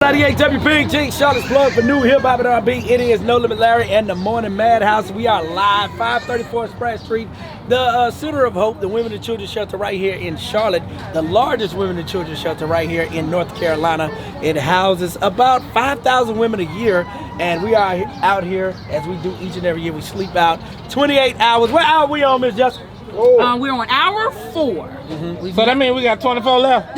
98 WPG, Charlotte's plug for new hip hop and R&B. It is No Limit Larry and the Morning Madhouse. We are live, 534 Spratt Street, the Center of Hope, the Women and Children Shelter right here in Charlotte, the largest Women and Children Shelter right here in North Carolina. It houses about 5,000 women a year, and we are out here as we do each and every year. We sleep out 28 hours. What hour are we on, Miss Jessica? We're on hour 4. So that means we got 24 left?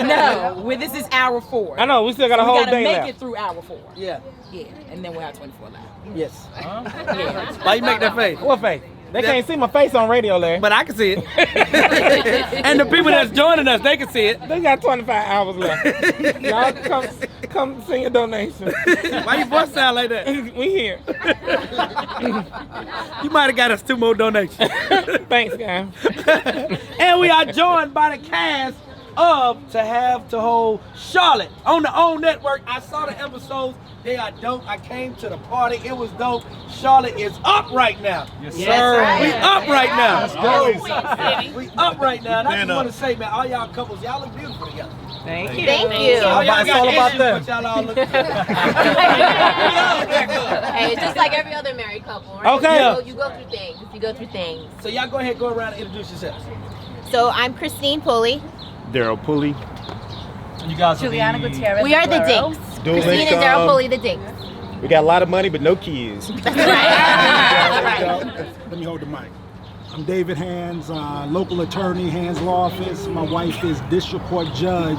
No, this is hour 4. I know, we still got a whole day left. We gotta make it through hour 4. Yeah. Yeah, and then we'll have 24 left. Yes. Yeah. Why you make that face? What face? They can't see my face on radio, Larry. But I can see it. And the people that's joining us, they can see it. They got 25 hours left. Y'all come send your donation. Why your voice sound like that? We here. You might have got us 2 more donations. Thanks, guys. And we are joined by the cast of To Have to Hold Charlotte on the OWN Network. I saw the episodes. They are dope. I came to the party. It was dope. Charlotte is up right now. Yes, Yes, sir. right. We up right now. Let's go. We up right now. And I just want to say, man, all y'all couples, y'all look beautiful together. Thank you. All y'all It's got all about issues, them. but y'all all look Hey, it's just like every other married couple, right? Okay. You go through things. You go through things. So y'all go ahead, go around and introduce yourselves. So I'm Christine Pulley. Daryl Pulley. You guys Juliana will be... Gutierrez. We are the Dinks. Dual Christine and income. Daryl Pulley, the Dinks. We got a lot of money, but no kids. That's right. Let me hold the mic. I'm David Hands, local attorney, Hands Law Office. My wife is District Court Judge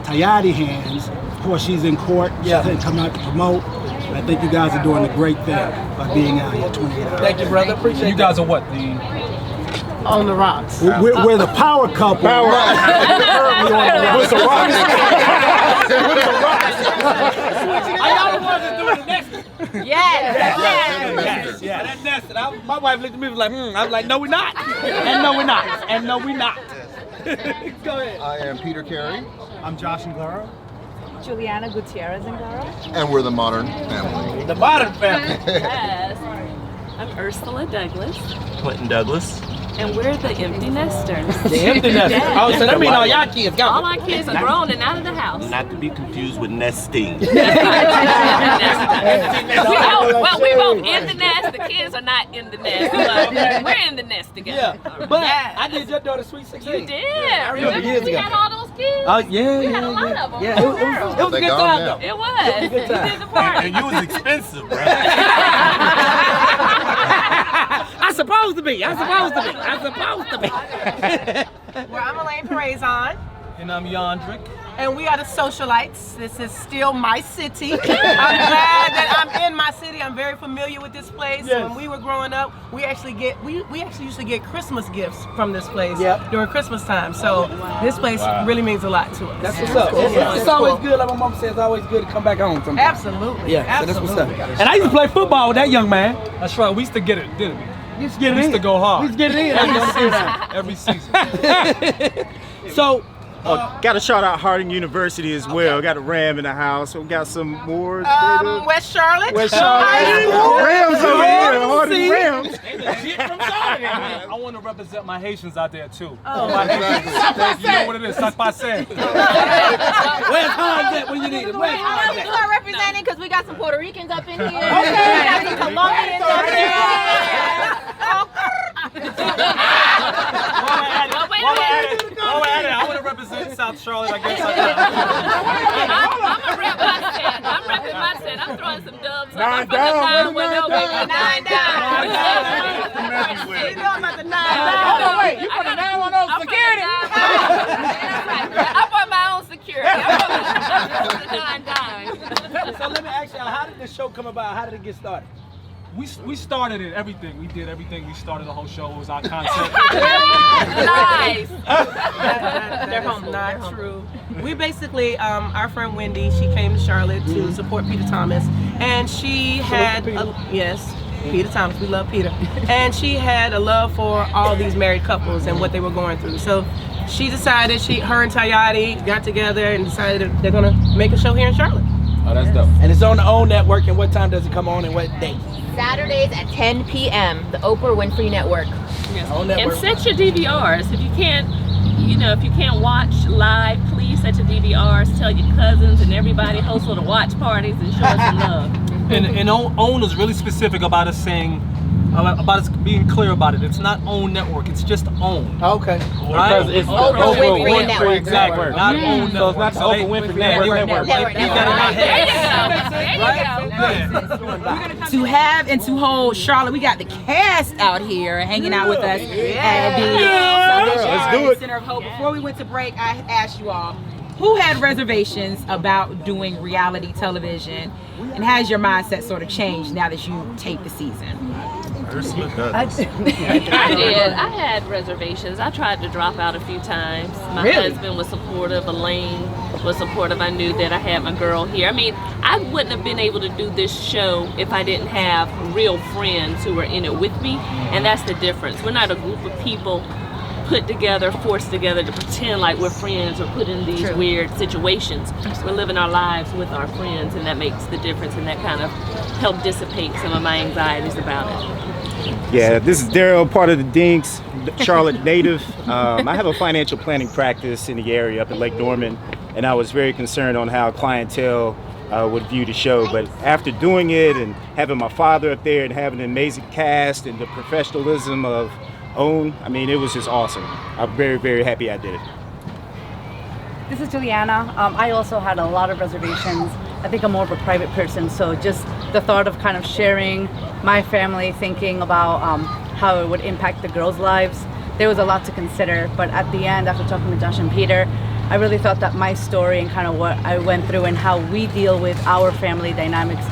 Tayati Hands. Of course, she's in court. She couldn't come out to promote. And I think you guys are doing a great thing by being out here 28 hours. Thank you, brother. Appreciate You guys are what? The... On the rocks. We're the power couple. Power. What's the rock? Are y'all the ones that doing the next? Yes. Yeah, that's nested. My wife looked at me and was like, I was like, no, we're not. And no, we're not. And no, we're not. Go ahead. I am Peter Carey, I'm Josh Inglaro. Juliana Gutierrez and Garo. and we're the Modern Family. The Modern Family. Yes. I'm Ursula Douglas, Clinton Douglas. and we're the empty nesters. The empty nester. Oh, so that mean all y'all kids All got our kids are grown and out of the house. Not to be confused with nesting. We both in the nest. The kids are not in the nest. But we're in the nest together. Yeah, but I did your daughter Sweet 16. You did. I remember years we ago. had all those kids. Oh, yeah, We had a yeah, lot yeah. of them. Yeah, it was a They good gone time, now. though. It was. It was a good time. We did the party. And you was expensive, bro. I'm supposed to be. Well, I'm Elaine Perazon, And I'm Yandrick. and we are the Socialites. This is still my city. I'm glad that I'm in my city. I'm very familiar with this place. Yes. When we were growing up, we actually used to get Christmas gifts from this place Yep. during Christmas time. So this place really means a lot to us. That's what's up. It's always good, like my mom says, it's always good to come back home sometimes. Absolutely. Yeah, so that's Absolutely. what's up. And I used to play football with that young man. That's right. We used to get it, didn't we? We used to get it We used in. to go hard. We used to get it in. Every season. So, Got to shout out Harding University as well. Got a Ram in the house. So we got some more. West Charlotte. West Charlotte. Rams over here. Harding Rams. I want to represent my Haitians out there too. My Haitians. You know what it is? That's my saying. where's Hans at when you need him? Where's We Hans at? are representing because we got some Puerto Ricans up in here. We got some Colombians up in here. While we're at it, I want to represent South Charlotte, I guess. I'm a rep my set. I'm repping my set. I'm throwing some dubs. I'm from the 9 with no baby. 9 down. You know about the 9 Oh, wait, you put a 910 security? I bought my own security. I'm from the 9 down. So let me ask y'all, how did this show come about? How did it get started? We started it, everything. We did everything. We started the whole show. It was our concept. Nice. They're humble. Not true. We basically, our friend Wendy, she came to Charlotte to support Peter Thomas, and she had, Peter Thomas, we love Peter, and she had a love for all these married couples and what they were going through. So she decided, her and Tayati got together and decided they're gonna make a show here in Charlotte. Oh, that's dope. And it's on the OWN Network, and what time does it come on and what date? Saturdays at 10 p.m. The Oprah Winfrey Network. OWN And Network. set your DVRs. If you can't watch live, please set your DVRs, tell your cousins and everybody, host little watch parties, and show us some love. And OWN is really specific about us saying, about us being clear about it. It's not OWN Network, it's just OWN. Okay. Right? Because it's Oprah Winfrey Network. Exactly. Not OWN So it's Network. not the Oprah Winfrey Network. There you go. To have and to hold Charlotte, we got the cast out here hanging out with us at the Let's do it. Center of Hope. Before we went to break, I asked you all, who had reservations about doing reality television, and has your mindset sort of changed now that you tape the season? I did. I had reservations. I tried to drop out a few times. My husband was supportive. Elaine was supportive. I knew that I had my girl here. I mean, I wouldn't have been able to do this show if I didn't have real friends who were in it with me, and that's the difference. We're not a group of people put together, forced together to pretend like we're friends or put in these weird situations. We're living our lives with our friends, and that makes the difference, and that kind of helped dissipate some of my anxieties about it. Yeah, this is Daryl, part of the Dinks, Charlotte native. I have a financial planning practice in the area up in Lake Norman, and I was very concerned on how clientele would view the show. But after doing it and having my father up there and having an amazing cast and the professionalism of OWN, I mean, it was just awesome. I'm very, very happy I did it. This is Juliana. I also had a lot of reservations. I think I'm more of a private person, so just the thought of kind of sharing my family, thinking about how it would impact the girls' lives, there was a lot to consider. But at the end, after talking with Josh and Peter, I really thought that my story and kind of what I went through and how we deal with our family dynamics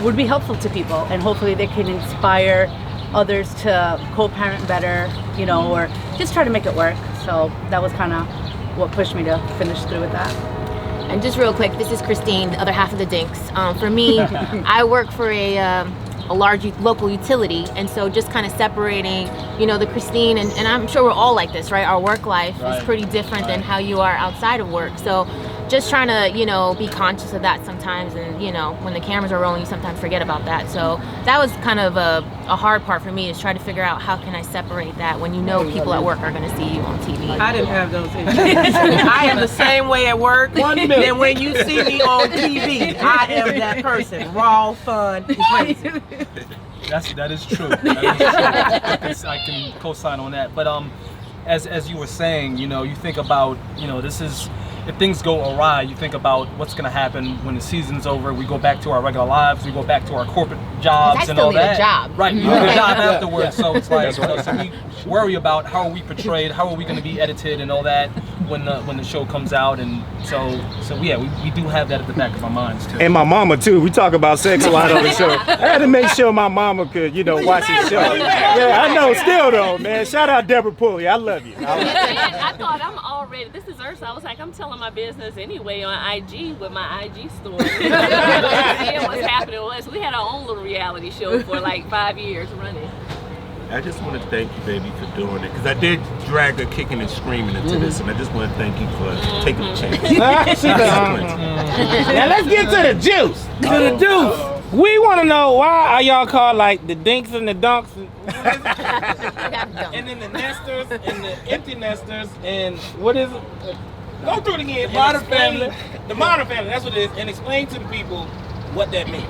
would be helpful to people, and hopefully they can inspire others to co-parent better, you know, or just try to make it work. So that was kind of what pushed me to finish through with that. And just real quick, this is Christine, the other half of the Dinks. For me, I work for a large local utility, and so just kind of separating, you know, the Christine, and I'm sure we're all like this, right? Our work life is pretty different than how you are outside of work. So just trying to, you know, be conscious of that sometimes, and, you know, when the cameras are rolling, you sometimes forget about that. So that was kind of a hard part for me, is try to figure out how can I separate that when you know people at work are going to see you on TV. I didn't have those issues. I am the same way at work. Then when you see me on TV, I am that person. Raw, fun, crazy. That is true. That is true. I can co-sign on that. But as you were saying, you know, you think about, you know, this is, if things go awry, you think about what's going to happen when the season's over. We go back to our regular lives. We go back to our corporate jobs and all that. I still need a job. Right, you need a job afterwards. So it's like, you know, so we worry about how are we portrayed, how are we going to be edited and all that when the show comes out. And so yeah, we do have that at the back of our minds too. And my mama too. We talk about sex a lot on the show. I had to make sure my mama could, you know, watch this show. Yeah, I know. Still though, man. Shout out Deborah Pulley. I love you. I thought I'm already, this is Ursa. I was like, I'm telling my business anyway on IG with my IG story. Seeing what's happening with us. We had our own little reality show for like 5 years running. I just want to thank you, baby, for doing it, because I did drag her kicking and screaming into this, and I just want to thank you for taking the chance. Now let's get to the juice. To the juice. We want to know, why are y'all called like the Dinks and the Dunks? And then the Nesters and the Empty Nesters, and what is it? Go through it again. Modern family. The Modern Family, that's what it is, and explain to the people what that means.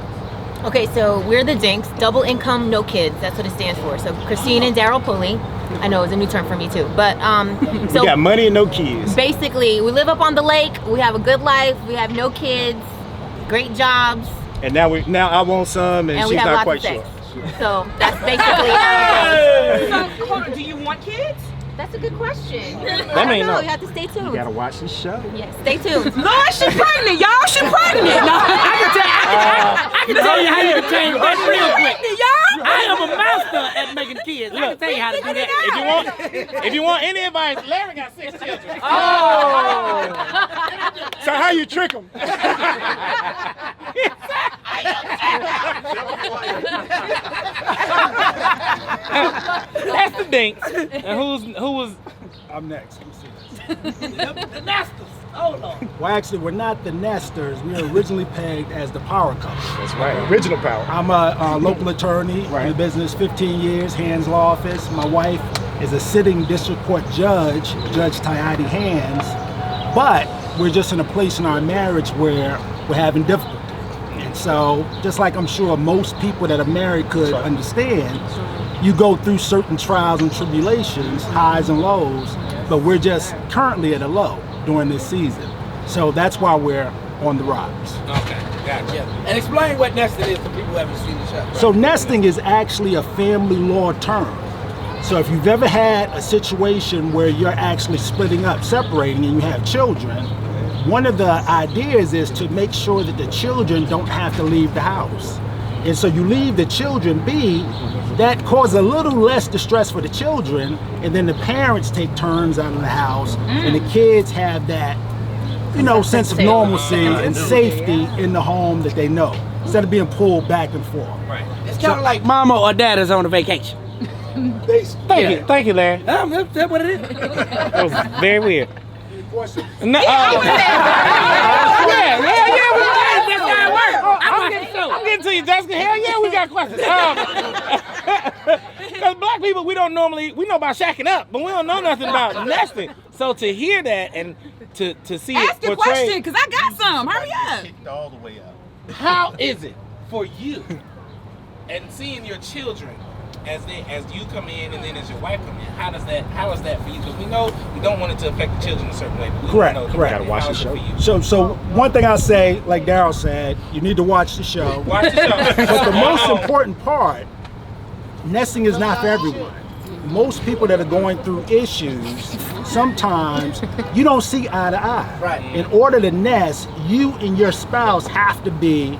Okay, so we're the Dinks, double income, no kids. That's what it stands for. So Christine and Daryl Pulley. I know it's a new term for me too, but so we got money and no kids. basically, we live up on the lake. We have a good life. We have no kids, great jobs, And now I want some, and and she's we have not lots quite of sure. sex. So that's basically how it goes. So, hold on, do you want kids? That's a good question. I That don't ain't know. no- You have to stay tuned. You gotta watch this show. Yes, stay tuned. Lord, she pregnant, y'all. She pregnant. No, I can tell you how you can change that real quick. y'all. I am a master at making kids. I can tell you how to do that. If you want any advice, Larry got 6 children. So how you trick them? That's the Dinks. And who was? I'm next. Let me see this. The Nesters. Hold on. Well, actually, we're not the Nesters. We were originally pegged as the Power Couple. That's right. Original power. I'm a local attorney, in the business 15 years, Hands Law Office. My wife is a sitting district court judge, Judge Tayati Hands. But we're just in a place in our marriage where we're having difficulty. And so, just like I'm sure most people that are married could understand, you go through certain trials and tribulations, highs and lows, but we're just currently at a low during this season. So that's why we're on the rise. Okay, gotcha. And explain what nesting is to people who haven't seen the show. Right? So nesting is actually a family law term. So if you've ever had a situation where you're actually splitting up, separating, and you have children, one of the ideas is to make sure that the children don't have to leave the house. And so you leave the children be, that causes a little less distress for the children, and then the parents take turns out of the house, and the kids have that, you know, sense of normalcy and safety in the home that they know, instead of being pulled back and forth. Right. It's kind of like mama or dad is on a vacation. Thank you, Larry. That's what it is. That was very weird. No, That's how it works. I'm getting to you, Jessica. Hell yeah, we got questions. Because black people, we know about shacking up, but we don't know nothing about nesting. So to hear that and to see Ask it the portrayed, question, because I got some. Hurry up. Kicked all the way up. how is it For you, and seeing your children as you come in and then as your wife come in, how is that for you? Because we know we don't want it to affect the children a certain way. But we Correct, know correct. Gotta watch the show. So one thing I say, like Daryl said, you need to watch the show. Watch the show. But the most important part, nesting is not for everyone. Most people that are going through issues, sometimes you don't see eye to eye. Right. In order to nest, you and your spouse have to be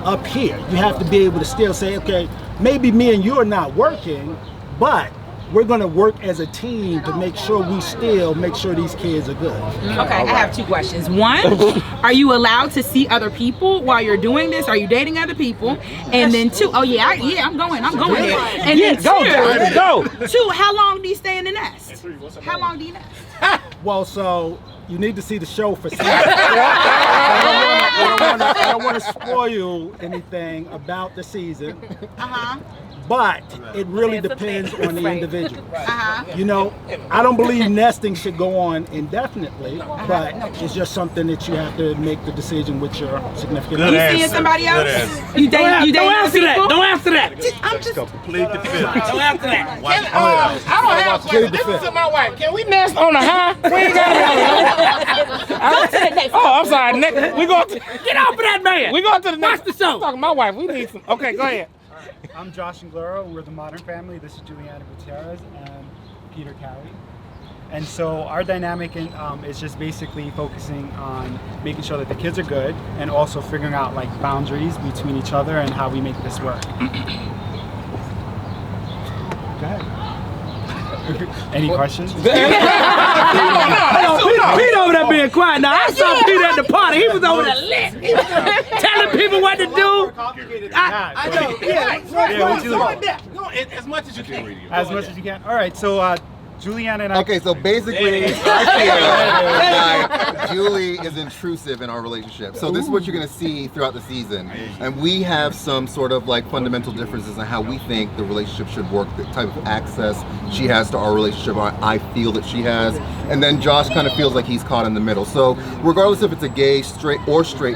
up here. You have to be able to still say, okay, maybe me and you are not working, but we're going to work as a team to make sure we still make sure these kids are good. Okay, I have two questions. One, are you allowed to see other people while you're doing this? Are you dating other people? And then two, I'm going there. And then two, how long do you stay in the nest? How long do you nest? Well, so you need to see the show for season. I don't want to spoil anything about the season. But it really depends on the individual. You know, I don't believe nesting should go on indefinitely, but it's just something that you have to make the decision with your significant other. You seeing somebody else? You dating other people? Don't answer that. I'm just Plead the fifth. Don't answer that. I don't have a question. This is to my wife. Can we nest on a high? We ain't got go to the next. Oh, I'm sorry. Next, we going to Get off of that man. we going to the next. Watch the show. I'm talking to my wife. We need some. Okay, go ahead. I'm Josh and Glora. We're the Modern Family. This is Juliana Gutierrez and Peter Cowie. And so our dynamic is just basically focusing on making sure that the kids are good and also figuring out like boundaries between each other and how we make this work. Go ahead. Any questions? Pete over there being quiet. Now I saw Pete at the party. He was over there lit. He was telling people what to do. I know. Yeah. Go as much as you can. As much as you can. All right. So Juliana and I. Okay, so basically, I feel like Julie is intrusive in our relationship. So this is what you're going to see throughout the season. And we have some sort of like fundamental differences in how we think the relationship should work, the type of access she has to our relationship, I feel that she has. And then Josh kind of feels like he's caught in the middle. So regardless if it's a gay, straight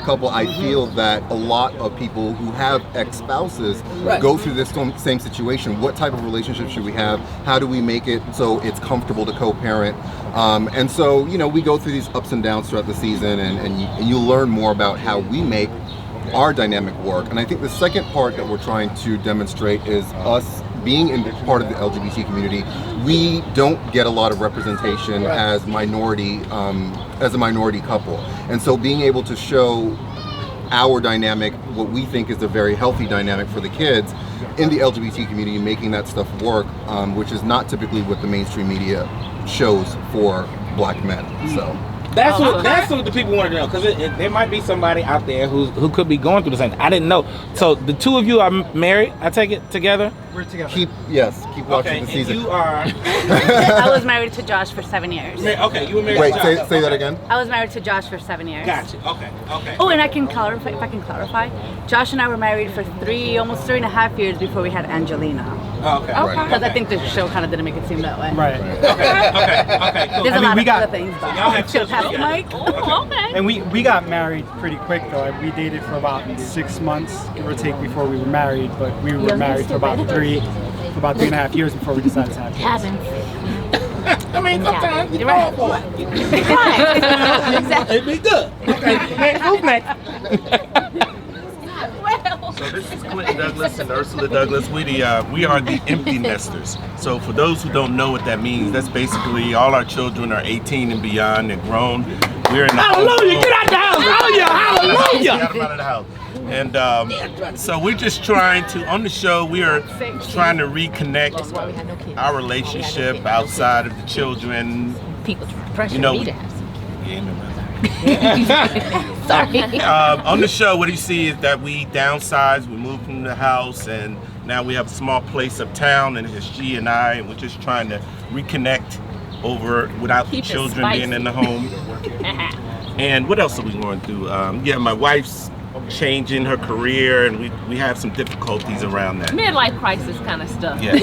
couple, I feel that a lot of people who have ex-spouses go through this same situation. What type of relationship should we have? How do we make it so it's comfortable to co-parent? And so, you know, we go through these ups and downs throughout the season, and you learn more about how we make our dynamic work. And I think the second part that we're trying to demonstrate is us being in part of the LGBT community. We don't get a lot of representation as a minority couple. And so being able to show our dynamic, what we think is a very healthy dynamic for the kids in the LGBT community, making that stuff work, which is not typically what the mainstream media shows for black men. So That's what the people want to know, because there might be somebody out there who could be going through the same thing. I didn't know. So the two of you are married, I take it, together? We're together. Keep watching the season. You are. I was married to Josh for 7 years. Okay, you were married Wait, to Josh. say that again. I was married to Josh for 7 years. Gotcha. Okay. Oh, and I can clarify, if I can clarify, Josh and I were married for almost 3.5 years before we had Angelina. Oh, okay. Because I think the show kind of didn't make it seem that way. Right. Okay. Cool. There's a lot of got- other things. But y'all have children. Mike. Oh, okay. And we got married pretty quick though. We dated for about 6 months, give or take, before we were married. But we were married for about 3.5 years before we decided to have kids. Happens. I mean, sometimes You're right. Exactly. it'd be good. Okay. Who's next? So this is Quentin Douglas and Ursula Douglas. We are the empty nesters. So for those who don't know what that means, that's basically all our children are 18 and beyond. They're grown. We're in the Hallelujah! Get out the house! Hallelujah! Get them out of the house. And so we're just trying to, on the show, we are trying to reconnect our relationship outside of the children. People pressure You know, me to have some. Sorry. Sorry. On the show, what you see is that we downsized, we moved from the house, and now we have a small place uptown, and it's she and I, and we're just trying to reconnect over without Keep the it children spicy. being in the home. And what else are we going through? Yeah, my wife's changing her career, and we have some difficulties around that. Midlife crisis kind of stuff. Yeah.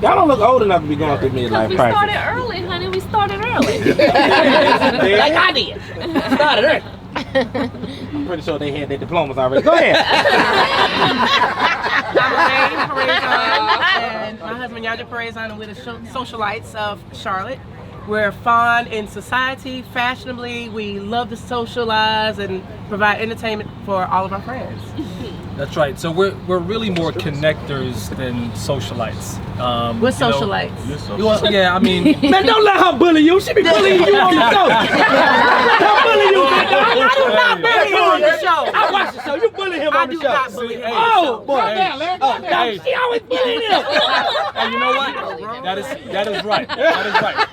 Y'all don't look old enough to be going through Because midlife we crisis. started early, honey. We started early. Like I did. Started early. I'm pretty sure they had their diplomas already. Go ahead. I'm Elaine Perezon, and my husband Yanja Perezon, and we're the socialites of Charlotte. We're fun in society, fashionably. We love to socialize and provide entertainment for all of our friends. That's right. So we're really more connectors than socialites. We're socialites. Yeah, I mean. Man, don't let her bully you. She be bullying you on the show. Don't bully you, man. I do not bully him on the show. I watch the show. You bully him on the show. I do not bully him. Oh, boy. Hey. Oh, no, she always bullying him. Hey, you know what? That is right. That is right.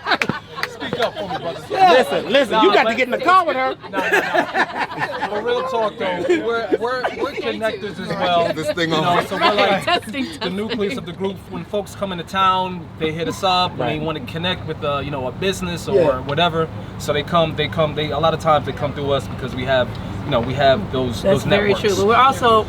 Speak up for me, brother. Listen, you got to get in the car with her. No. For real talk though, we're connectors as well. This thing You know, on. so we're like the nucleus of the group. When folks come into town, they hit us up and they want to connect with a business or whatever. So they come. A lot of times they come through us because we have those That's very networks. true. But we're also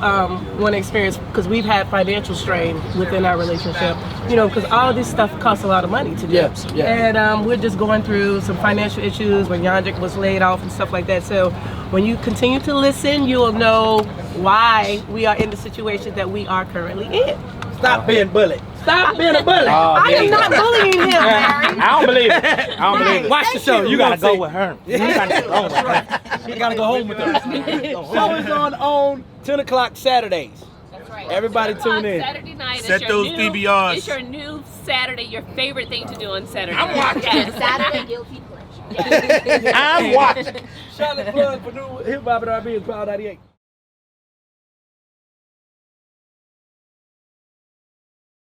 want to experience, because we've had financial strain within our relationship. Because all of this stuff costs a lot of money to do. And we're just going through some financial issues when Yandrik was laid off and stuff like that. So when you continue to listen, you will know why we are in the situation that we are currently in. Stop being bullied. Stop being a bully. I am not bullying him, Larry. I don't believe it. I don't believe it. Watch the show. You gotta go with her. You gotta go with her. You gotta go home with us. Show is on 10 o'clock Saturdays. That's right. Everybody tune in. Saturday night. Set It's your those new, DVRs. It's your new Saturday, your favorite thing to do on Saturday. I'm watching. Yes. Saturday guilty pleasure. I'm watching. Charlotte plug for new hip hop and R&B is Power 98.